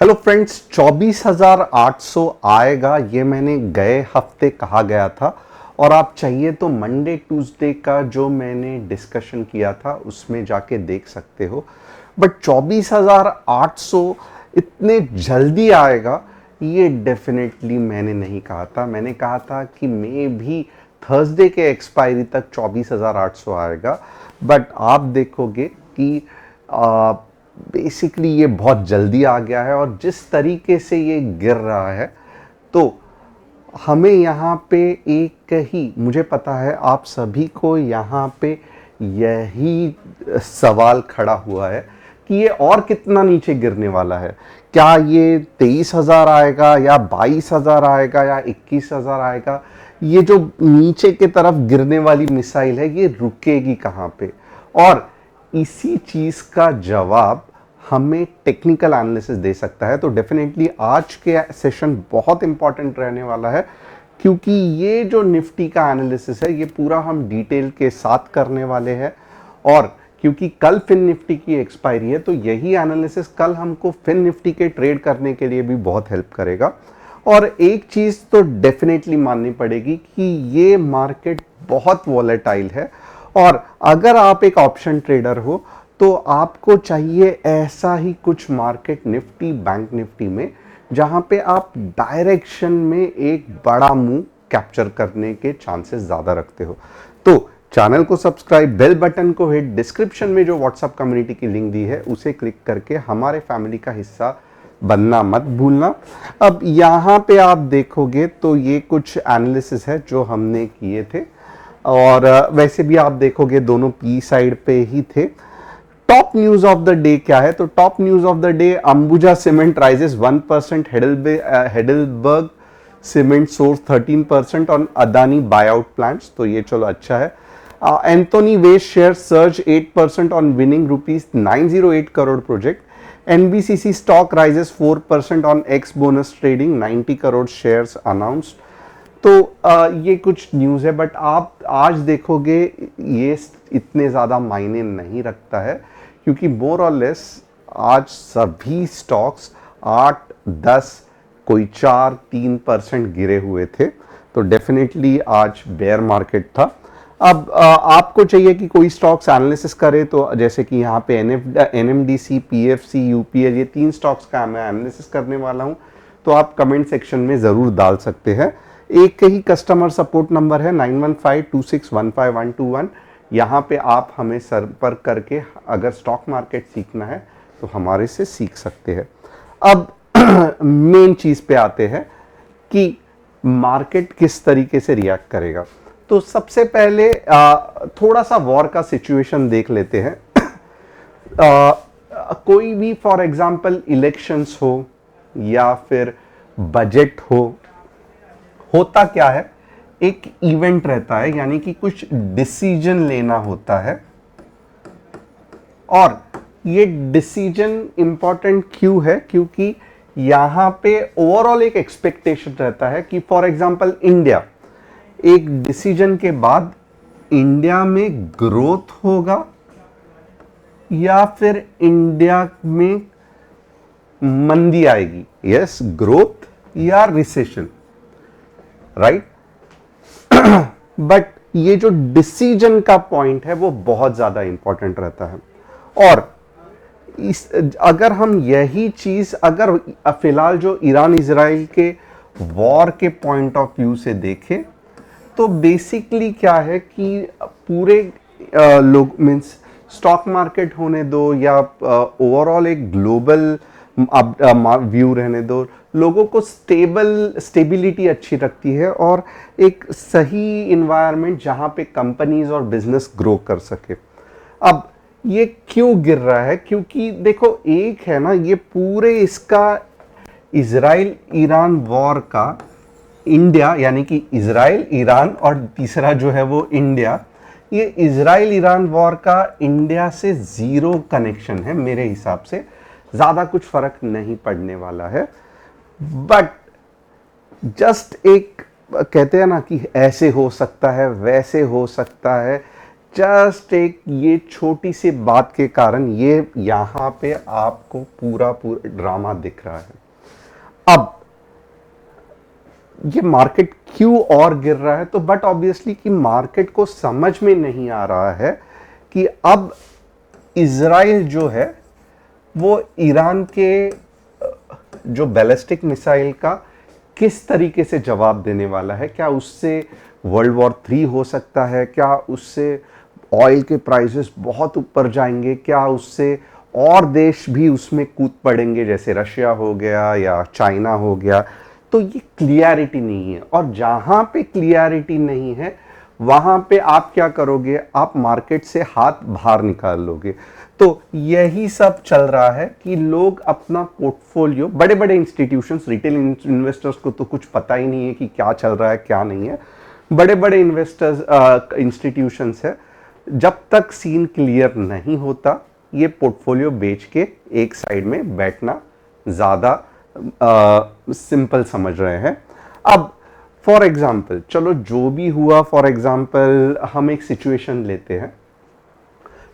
Hello friends, 24,800 आएगा ये मैंने गए हफ्ते कहा गया था। और आप चाहिए तो मंडे ट्यूसडे का जो मैंने डिस्कशन किया था उसमें जाके देख सकते हो। बट 24,800 इतने जल्दी आएगा ये डेफिनेटली मैंने नहीं कहा था। मैंने कहा था कि मे भी थर्सडे के एक्सपायरी तक 24,800 आएगा। बट आप देखोगे कि बेसिकली ये बहुत जल्दी आ गया है और जिस तरीके से ये गिर रहा है तो हमें यहाँ पे एक ही, मुझे पता है आप सभी को यहाँ पे यही सवाल खड़ा हुआ है कि ये और कितना नीचे गिरने वाला है। क्या ये 23,000 आएगा या 22,000 आएगा या 21,000 आएगा? ये जो नीचे की तरफ गिरने वाली मिसाइल है ये रुकेगी कहाँ पे? और इसी चीज का जवाब हमें टेक्निकल एनालिसिस दे सकता है। तो डेफिनेटली आज के सेशन बहुत इंपॉर्टेंट रहने वाला है क्योंकि ये जो निफ्टी का एनालिसिस है ये पूरा हम डिटेल के साथ करने वाले हैं। और क्योंकि कल फिन निफ्टी की एक्सपायरी है तो यही एनालिसिस कल हमको फिन निफ्टी के ट्रेड करने के लिए भी बहुत हेल्प करेगा। और एक चीज तो डेफिनेटली माननी पड़ेगी कि ये मार्केट बहुत वॉलेटाइल है और अगर आप एक ऑप्शन ट्रेडर हो तो आपको चाहिए ऐसा ही कुछ मार्केट निफ्टी, बैंक निफ्टी में जहां पे आप डायरेक्शन में एक बड़ा मूव कैप्चर करने के चांसेस ज्यादा रखते हो। तो चैनल को सब्सक्राइब, बेल बटन को हिट, डिस्क्रिप्शन में जो व्हाट्सएप कम्युनिटी की लिंक दी है उसे क्लिक करके हमारे फैमिली का हिस्सा बनना मत भूलना। अब यहाँ पे आप देखोगे तो ये कुछ एनालिसिस है जो हमने किए थे और वैसे भी आप देखोगे दोनों पी साइड पे ही थे। Top news of the day क्या है? तो top news of the day, Ambuja cement rises 1%, Heidelberg cement soars 13% on Adani buyout plants, तो ये चलो अच्छा है। Antony Waste share surge 8% on winning rupees 908 crore project. NBCC stock rises 4% on ex bonus trading, 90 crore shares announced. तो ये कुछ न्यूज़ है but आप आज देखोगे ये इतने ज़्यादा मायने नहीं रखता है क्योंकि मोर और लेस आज सभी स्टॉक्स 8-10, कोई 4-3% गिरे हुए थे। तो डेफिनेटली आज बेयर मार्केट था। अब आपको चाहिए कि कोई स्टॉक्स एनालिसिस करे तो जैसे कि यहाँ पे एनएमडीसी, पीएफसी, यूपीएल, ये 3 स्टॉक्स का मैं एनालिसिस करने वाला हूँ। तो आप कमेंट सेक्शन में ज़रूर डाल सकते हैं। एक ही कस्टमर सपोर्ट नंबर है 9152615121। यहाँ पे आप हमें संपर्क करके अगर स्टॉक मार्केट सीखना है तो हमारे से सीख सकते हैं। अब मेन चीज पे आते हैं कि मार्केट किस तरीके से रिएक्ट करेगा। तो सबसे पहले थोड़ा सा वॉर का सिचुएशन देख लेते हैं। कोई भी फॉर एग्जांपल इलेक्शंस हो या फिर बजट हो, होता क्या है, एक इवेंट रहता है यानी कि कुछ डिसीजन लेना होता है। और ये डिसीजन इंपॉर्टेंट क्यों है? क्योंकि यहां पे ओवरऑल एक एक्सपेक्टेशन रहता है कि फॉर एग्जांपल इंडिया, एक डिसीजन के बाद इंडिया में ग्रोथ होगा या फिर इंडिया में मंदी आएगी। यस, ग्रोथ या रिसेशन, राइट। बट ये जो डिसीजन का पॉइंट है वो बहुत ज्यादा इंपॉर्टेंट रहता है। और अगर हम यही चीज अगर फिलहाल जो ईरान इजराइल के वॉर के पॉइंट ऑफ व्यू से देखें तो बेसिकली क्या है कि पूरे लोग मीन्स स्टॉक मार्केट होने दो या ओवरऑल एक ग्लोबल व्यू रहने दो, लोगों को स्टेबिलिटी अच्छी रखती है और एक सही इन्वायरमेंट जहां पे कंपनीज और बिजनेस ग्रो कर सके। अब ये क्यों गिर रहा है? क्योंकि देखो एक है ना, ये पूरे इसका इजराइल ईरान वॉर का इंडिया यानी कि इजराइल, ईरान और तीसरा जो है वो इंडिया, ये इजराइल ईरान वॉर का इंडिया से जीरो कनेक्शन है। मेरे हिसाब से ज्यादा कुछ फर्क नहीं पड़ने वाला है। बट जस्ट एक कहते हैं ना कि ऐसे हो सकता है, वैसे हो सकता है, जस्ट एक ये छोटी सी बात के कारण ये यहाँ पे आपको पूरा पूरा ड्रामा दिख रहा है। अब ये मार्केट क्यों और गिर रहा है, तो बट ऑब्वियसली कि मार्केट को समझ में नहीं आ रहा है कि अब इजराइल जो है वो ईरान के जो बैलिस्टिक मिसाइल का किस तरीके से जवाब देने वाला है। क्या उससे वर्ल्ड वॉर 3 हो सकता है, क्या उससे ऑयल के प्राइसेस बहुत ऊपर जाएंगे, क्या उससे और देश भी उसमें कूद पड़ेंगे जैसे रशिया हो गया या चाइना हो गया। तो ये क्लियरिटी नहीं है, और जहां पे क्लियरिटी नहीं है वहां पे आप क्या करोगे, आप मार्केट से हाथ बाहर निकाल लोगे। तो यही सब चल रहा है कि लोग अपना पोर्टफोलियो, बड़े बड़े इंस्टीट्यूशंस, रिटेल इन्वेस्टर्स को तो कुछ पता ही नहीं है कि क्या चल रहा है क्या नहीं है। बड़े बड़े इन्वेस्टर्स इंस्टीट्यूशंस है, जब तक सीन क्लियर नहीं होता ये पोर्टफोलियो बेच के एक साइड में बैठना ज़्यादा सिंपल समझ रहे हैं। अब फॉर एग्जाम्पल, चलो जो भी हुआ, फॉर एग्जाम्पल हम एक सिचुएशन लेते हैं,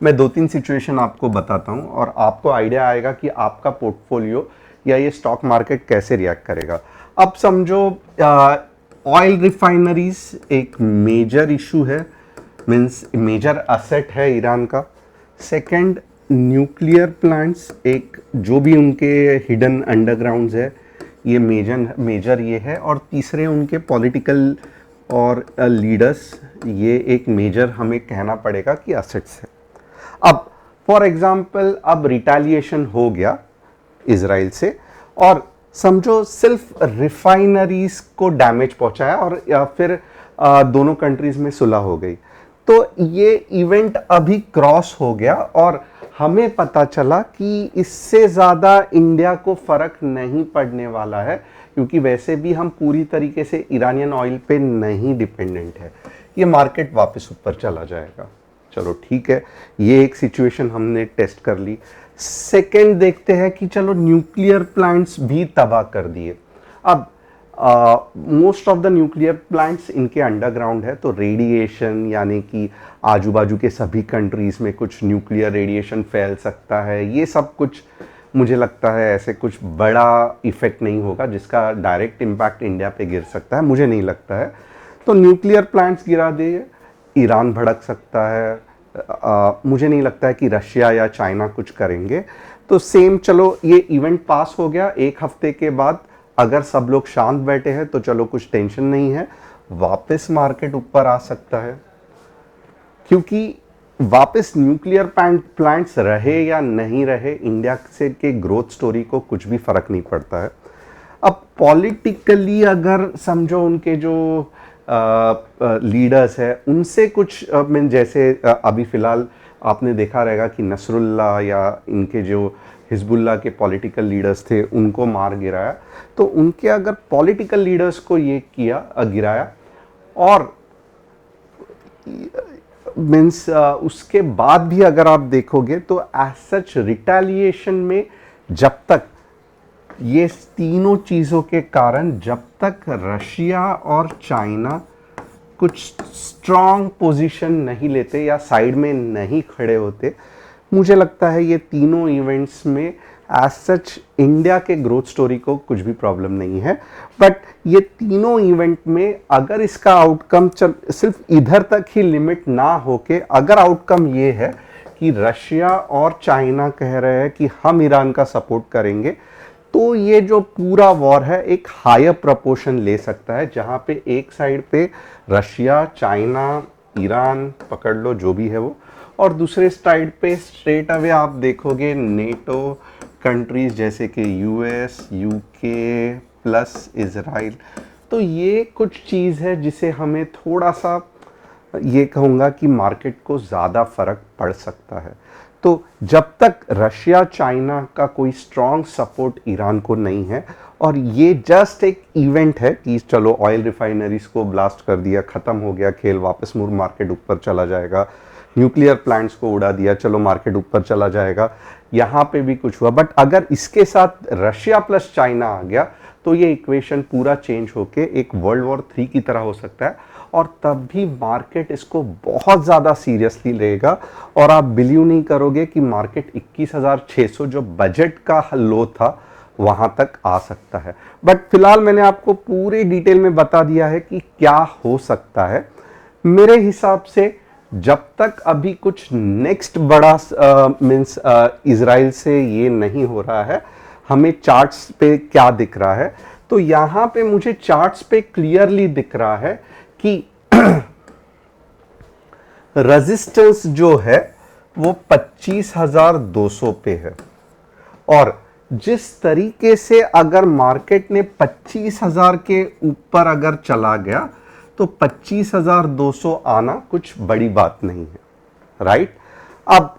मैं 2-3 सिचुएशन आपको बताता हूं और आपको आइडिया आएगा कि आपका पोर्टफोलियो या ये स्टॉक मार्केट कैसे रिएक्ट करेगा। अब समझो ऑयल रिफाइनरीज एक मेजर इशू है, मीन्स मेजर असेट है ईरान का। सेकंड, न्यूक्लियर प्लांट्स, एक जो भी उनके हिडन अंडरग्राउंड्स है ये मेजर ये है। और तीसरे उनके पॉलिटिकल और लीडर्स, ये एक मेजर हमें कहना पड़ेगा कि असेट्स है। अब फॉर एग्जांपल अब रिटेलिएशन हो गया इजराइल से और समझो सिर्फ रिफाइनरीज को डैमेज पहुंचाया और या फिर दोनों कंट्रीज में सुलह हो गई, तो ये इवेंट अभी क्रॉस हो गया और हमें पता चला कि इससे ज़्यादा इंडिया को फ़र्क नहीं पड़ने वाला है, क्योंकि वैसे भी हम पूरी तरीके से ईरानियन ऑयल पे नहीं डिपेंडेंट है। ये मार्केट वापस ऊपर चला जाएगा। चलो ठीक है, ये एक सिचुएशन हमने टेस्ट कर ली। सेकंड देखते हैं कि चलो न्यूक्लियर प्लांट्स भी तबाह कर दिए। अब most of the nuclear plants इनके अंडरग्राउंड है, तो रेडिएशन यानी कि आजू बाजू के सभी कंट्रीज में कुछ न्यूक्लियर रेडिएशन फैल सकता है। ये सब कुछ मुझे लगता है ऐसे कुछ बड़ा इफेक्ट नहीं होगा जिसका डायरेक्ट इम्पैक्ट इंडिया पे गिर सकता है, मुझे नहीं लगता है। तो न्यूक्लियर प्लांट्स गिरा दिए, ईरान भड़क सकता है। मुझे नहीं लगता है कि रशिया या चाइना कुछ करेंगे। तो सेम, चलो ये इवेंट पास हो गया, एक हफ्ते के बाद अगर सब लोग शांत बैठे हैं तो चलो कुछ टेंशन नहीं है, वापस मार्केट ऊपर आ सकता है, क्योंकि वापस न्यूक्लियर प्लांट्स रहे या नहीं रहे इंडिया से के ग्रोथ स्टोरी को कुछ भी फर्क नहीं पड़ता है। अब पॉलिटिकली अगर समझो उनके जो लीडर्स है उनसे कुछ मैं जैसे अभी फ़िलहाल आपने देखा रहेगा कि नसरुल्ला या इनके जो हिजबुल्लाह के पॉलिटिकल लीडर्स थे उनको मार गिराया, तो उनके अगर पॉलिटिकल लीडर्स को ये किया गिराया और मीन्स उसके बाद भी अगर आप देखोगे तो एज सच रिटेलिएशन में जब तक ये तीनों चीज़ों के कारण जब तक रशिया और चाइना कुछ स्ट्रॉन्ग पोजीशन नहीं लेते या साइड में नहीं खड़े होते, मुझे लगता है ये तीनों इवेंट्स में एज सच इंडिया के ग्रोथ स्टोरी को कुछ भी प्रॉब्लम नहीं है। बट ये तीनों इवेंट में अगर इसका आउटकम सिर्फ इधर तक ही लिमिट ना होके अगर आउटकम ये है कि रशिया और चाइना कह रहे हैं कि हम ईरान का सपोर्ट करेंगे, तो ये जो पूरा वॉर है एक हायर प्रपोर्शन ले सकता है, जहां पे एक साइड पे रशिया, चाइना, ईरान पकड़ लो जो भी है वो, और दूसरे साइड पे स्ट्रेट अवे आप देखोगे नेटो कंट्रीज जैसे कि यूएस, यूके प्लस इजराइल। तो ये कुछ चीज़ है जिसे हमें थोड़ा सा ये कहूँगा कि मार्केट को ज़्यादा फर्क पड़ सकता है। तो जब तक रशिया चाइना का कोई स्ट्रॉन्ग सपोर्ट ईरान को नहीं है और ये जस्ट एक इवेंट है कि चलो ऑयल रिफाइनरीज को ब्लास्ट कर दिया, ख़त्म हो गया खेल, वापस मार्केट ऊपर चला जाएगा, न्यूक्लियर प्लांट्स को उड़ा दिया, चलो मार्केट ऊपर चला जाएगा, यहाँ पे भी कुछ हुआ। बट अगर इसके साथ रशिया प्लस चाइना आ गया तो ये इक्वेशन पूरा चेंज होके एक वर्ल्ड वॉर 3 की तरह हो सकता है। और तब भी मार्केट इसको बहुत ज़्यादा सीरियसली लेगा और आप बिलीव नहीं करोगे कि मार्केट 21,600 जो बजट का लो था वहां तक आ सकता है। बट फिलहाल मैंने आपको पूरी डिटेल में बता दिया है कि क्या हो सकता है। मेरे हिसाब से जब तक अभी कुछ नेक्स्ट बड़ा मीन्स इजराइल से ये नहीं हो रहा है, हमें चार्ट्स पे क्या दिख रहा है, तो यहां पे मुझे चार्ट्स पे क्लियरली दिख रहा है कि रेजिस्टेंस जो है वो 25,200 पे है। और जिस तरीके से अगर मार्केट ने 25,000 के ऊपर अगर चला गया तो 25,200 आना कुछ बड़ी बात नहीं है, राइट। अब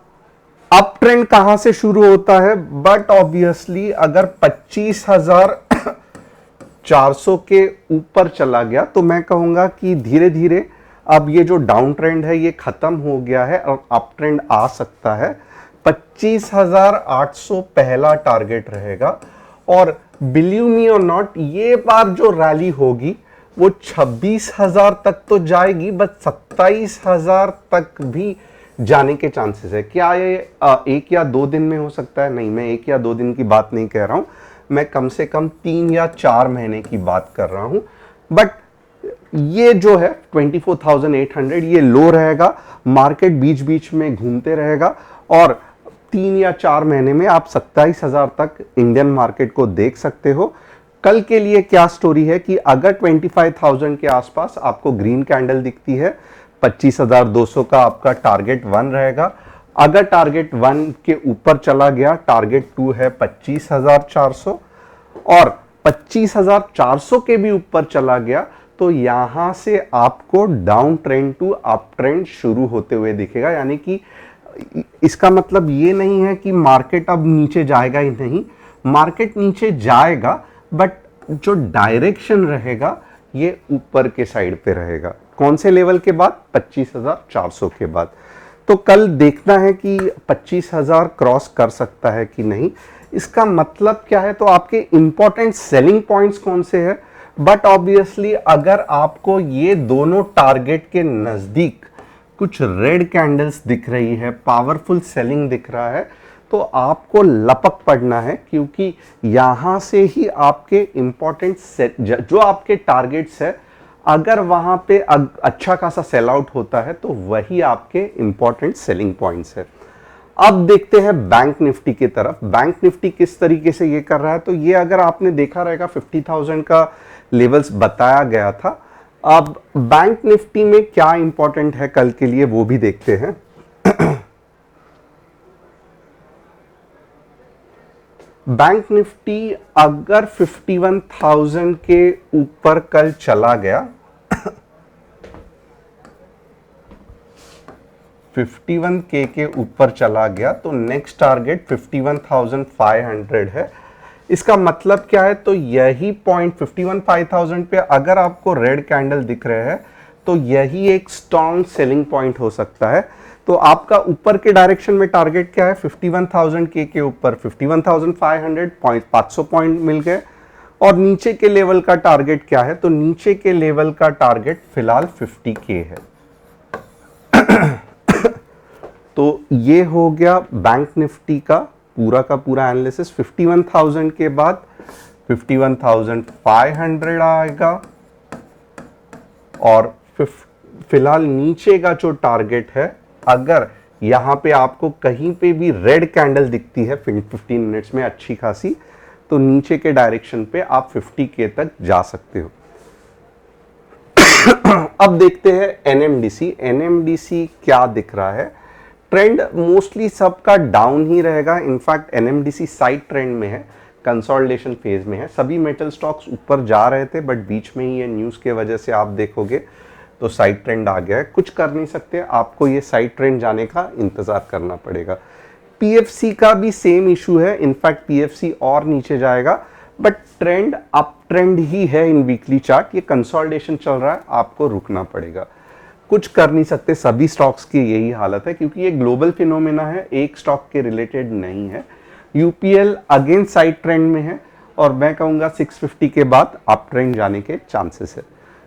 अप ट्रेंड कहां से शुरू होता है, बट ऑब्वियसली अगर 25,400 के ऊपर चला गया तो मैं कहूंगा कि धीरे धीरे अब ये जो डाउन ट्रेंड है ये खत्म हो गया है और अप ट्रेंड आ सकता है। 25,800 पहला टारगेट रहेगा और बिलीव मी और नॉट, ये बार जो रैली होगी वो 26,000 तक तो जाएगी, बट 27,000 तक भी जाने के चांसेस है। क्या ये 1 या 2 दिन में हो सकता है? नहीं, मैं 1 या 2 दिन की बात नहीं कह रहा हूं, मैं कम से कम 3 या 4 महीने की बात कर रहा हूं। बट ये जो है 24,800 ये लो रहेगा, मार्केट बीच बीच में घूमते रहेगा और 3 या 4 महीने में आप 27,000 तक इंडियन मार्केट को देख सकते हो। कल के लिए क्या स्टोरी है कि अगर 25,000 के आसपास आपको ग्रीन कैंडल दिखती है, 25,200 का आपका टारगेट 1 रहेगा। अगर टारगेट 1 के ऊपर चला गया, टारगेट 2 है 25,400 और 25,400 के भी ऊपर चला गया तो यहां से आपको downtrend to uptrend शुरू होते हुए दिखेगा। यानी कि इसका मतलब ये नहीं है कि मार्केट अब नीचे जाएगा ही नहीं, मार्केट नीचे जाएगा बट जो डायरेक्शन रहेगा ये ऊपर के साइड पे रहेगा। कौन से लेवल के बाद? 25,400 के बाद। तो कल देखना है कि 25,000 क्रॉस कर सकता है कि नहीं। इसका मतलब क्या है? तो आपके इंपॉर्टेंट सेलिंग पॉइंट्स कौन से हैं? बट ऑब्वियसली अगर आपको ये दोनों टारगेट के नजदीक कुछ रेड कैंडल्स दिख रही है, पावरफुल सेलिंग दिख रहा है, तो आपको लपक पड़ना है, क्योंकि यहां से ही आपके इंपॉर्टेंट जो आपके टारगेट्स है, अगर वहां पे अच्छा खासा सेल आउट होता है तो वही आपके इंपॉर्टेंट सेलिंग पॉइंट्स है। अब देखते हैं बैंक निफ्टी की तरफ। बैंक निफ्टी किस तरीके से ये कर रहा है, तो ये अगर आपने देखा रहेगा 50,000 का लेवल्स बताया गया था। अब बैंक निफ्टी में क्या इंपॉर्टेंट है कल के लिए वो भी देखते हैं। बैंक निफ्टी अगर 51,000 के ऊपर कल चला गया 51K के ऊपर चला गया तो नेक्स्ट टारगेट 51,500 है। इसका मतलब क्या है? तो यही पॉइंट 51,500 पे अगर आपको रेड कैंडल दिख रहे हैं तो यही एक स्ट्रॉन्ग सेलिंग पॉइंट हो सकता है। तो आपका ऊपर के डायरेक्शन में टारगेट क्या है? 51,000 के ऊपर 51,500 पॉइंट, 500 पॉइंट मिल गए। और नीचे के लेवल का टारगेट क्या है? तो नीचे के लेवल का टारगेट फिलहाल 50K है। तो ये हो गया बैंक निफ्टी का पूरा एनालिसिस। 51,000 के बाद 51,500 आएगा और फिलहाल नीचे का जो टारगेट है, अगर यहां पे आपको कहीं पे भी रेड कैंडल दिखती है 15 मिनट्स में अच्छी खासी, तो नीचे के डायरेक्शन पे आप 50K तक जा सकते हो। अब देखते हैं एनएमडीसी। एनएमडीसी क्या दिख रहा है? ट्रेंड मोस्टली सबका डाउन ही रहेगा। इनफैक्ट एनएमडीसी साइड ट्रेंड में है, कंसोलिडेशन फेज में है। सभी मेटल स्टॉक्स ऊपर जा रहे थे बट बीच में ही ये न्यूज़ के वजह से आप देखोगे तो साइड ट्रेंड आ गया है। कुछ कर नहीं सकते, आपको ये साइड ट्रेंड जाने का इंतजार करना पड़ेगा। पीएफसी का भी सेम इशू है। इनफैक्ट पीएफसी और नीचे जाएगा बट ट्रेंड अप ट्रेंड ही है इन वीकली चार्ट। ये कंसोलिडेशन चल रहा है, आपको रुकना पड़ेगा, कुछ कर नहीं सकते। सभी स्टॉक्स की यही हालत है क्योंकि ये ग्लोबल फिनोमेना है, एक स्टॉक के रिलेटेड नहीं है। यूपीएल अगेन साइड ट्रेंड में है और मैं कहूंगा 650 के बाद अप ट्रेंड जाने के चांसेस है।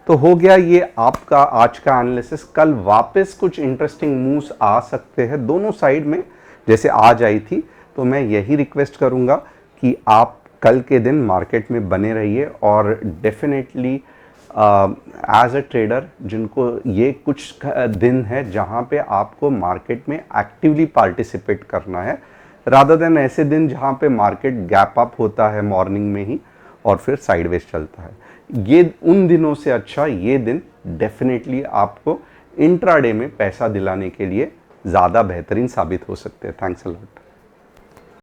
तो हो गया ये आपका आज का एनालिसिस। कल वापस कुछ इंटरेस्टिंग मूव्स आ सकते हैं दोनों साइड में, जैसे आज आई थी। तो मैं यही रिक्वेस्ट करूंगा कि आप कल के दिन मार्केट में बने रहिए और डेफिनेटली एज अ ट्रेडर जिनको ये कुछ दिन है जहां पे आपको मार्केट में एक्टिवली पार्टिसिपेट करना है, रादर देन ऐसे दिन जहां पे मार्केट गैप अप होता है मॉर्निंग में ही और फिर साइडवेज चलता है। ये उन दिनों से अच्छा ये दिन डेफिनेटली आपको इंट्राडे में पैसा दिलाने के लिए ज़्यादा बेहतरीन साबित हो सकते हैं। Thanks a lot.